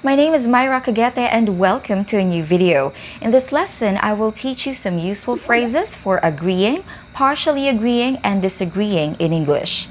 My name is Myra Cagete and welcome to a new video. In this lesson, I will teach you some useful phrases for agreeing, partially agreeing, and disagreeing in English.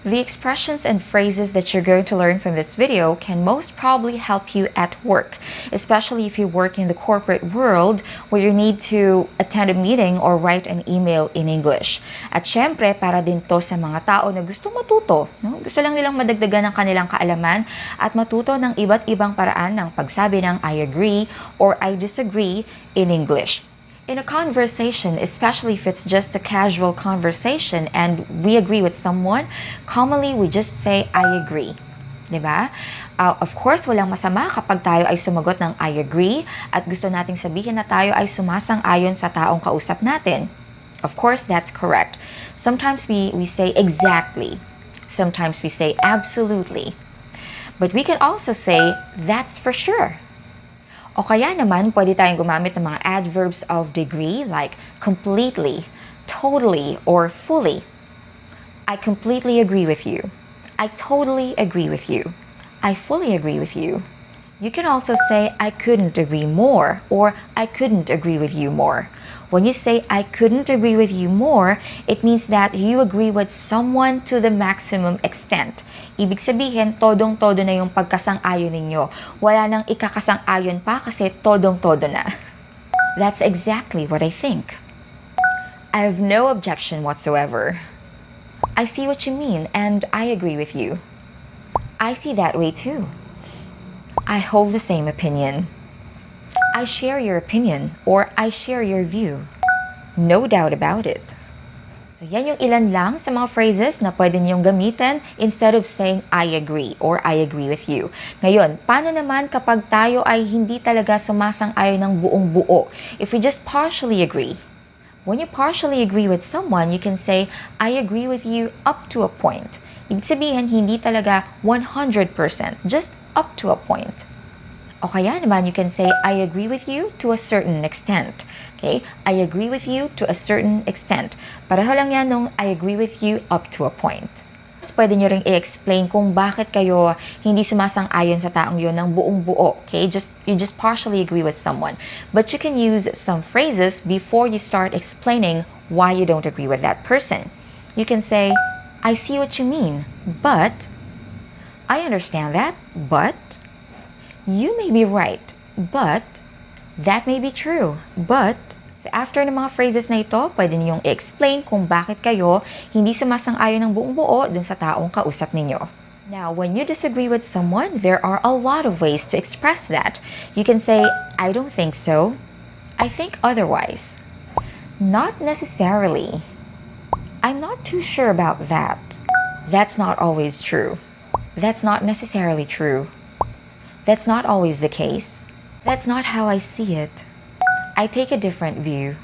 The expressions and phrases that you're going to learn from this video can most probably help you at work, especially if you work in the corporate world where you need to attend a meeting or write an email in English. At syempre, para din to sa mga tao na gusto matuto, no? Gusto lang nilang madagdagan ng kanilang kaalaman at matuto ng iba't ibang paraan ng pagsabi ng I agree or I disagree in English. In a conversation, especially if it's just a casual conversation and we agree with someone, commonly we just say, I agree. Diba? Of course, walang masama kapag tayo ay sumagot ng I agree at gusto nating sabihin na tayo ay sumasang-ayon sa taong kausap natin. Of course, that's correct. Sometimes we say exactly. Sometimes we say absolutely. But we can also say, that's for sure. O kaya naman, pwede tayong gumamit ng mga adverbs of degree like completely, totally, or fully. I completely agree with you. I totally agree with you. I fully agree with you. You can also say, I couldn't agree more, or I couldn't agree with you more. When you say, I couldn't agree with you more, it means that you agree with someone to the maximum extent. Ibig sabihin, todong-todo na yung pagkasang-ayon ninyo. Wala nang ikakasang-ayon pa kasi todong-todo na. That's exactly what I think. I have no objection whatsoever. I see what you mean, and I agree with you. I see that way too. I hold the same opinion. I share your opinion, or I share your view. No doubt about it. So yan yung ilan lang sa mga phrases na pwede niyong gamitin instead of saying I agree or I agree with you. Ngayon, paano naman kapag tayo ay hindi talaga sumasang-ayon ng buong buo? If we just partially agree. When you partially agree with someone, you can say, I agree with you up to a point. Ibig sabihin, hindi talaga 100%, just up to a point. O kaya naman, you can say, I agree with you to a certain extent. Okay? I agree with you to a certain extent. Pareho lang yan nung I agree with you up to a point. Pwede nyo rin i-explain kung bakit kayo hindi sumasang-ayon sa taong yun ng buong buo. Okay? You just partially agree with someone. But you can use some phrases before you start explaining why you don't agree with that person. You can say, I see what you mean, but I understand that, but you may be right, but that may be true, but so after ng mga phrases na ito, pwede ninyong i-explain kung bakit kayo hindi sumasang-ayon ng buong buo dun sa taong kausap ninyo. Now, when you disagree with someone, there are a lot of ways to express that. You can say, I don't think so. I think otherwise. Not necessarily. I'm not too sure about that. That's not always true. That's not necessarily true. That's not always the case. That's not how I see it. I take a different view.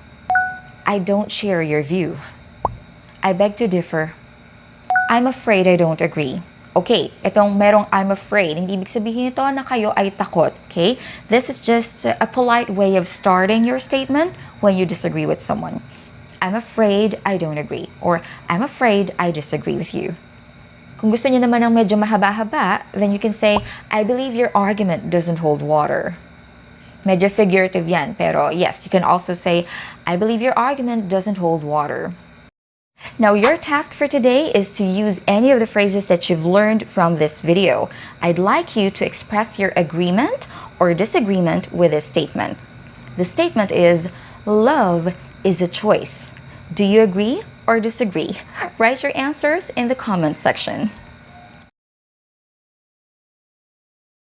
I don't share your view. I beg to differ. I'm afraid I don't agree. Okay, itong merong I'm afraid, hindi ibig sabihin ito na kayo ay takot. Okay? This is just a polite way of starting your statement when you disagree with someone. I'm afraid I don't agree. Or I'm afraid I disagree with you. Kung gusto niyo naman ng medyo mahaba-haba, then you can say, I believe your argument doesn't hold water. Medyo figurative yan, pero yes, you can also say, I believe your argument doesn't hold water. Now, your task for today is to use any of the phrases that you've learned from this video. I'd like you to express your agreement or disagreement with this statement. The statement is, love is a choice. Do you agree or disagree? Write your answers in the comment section.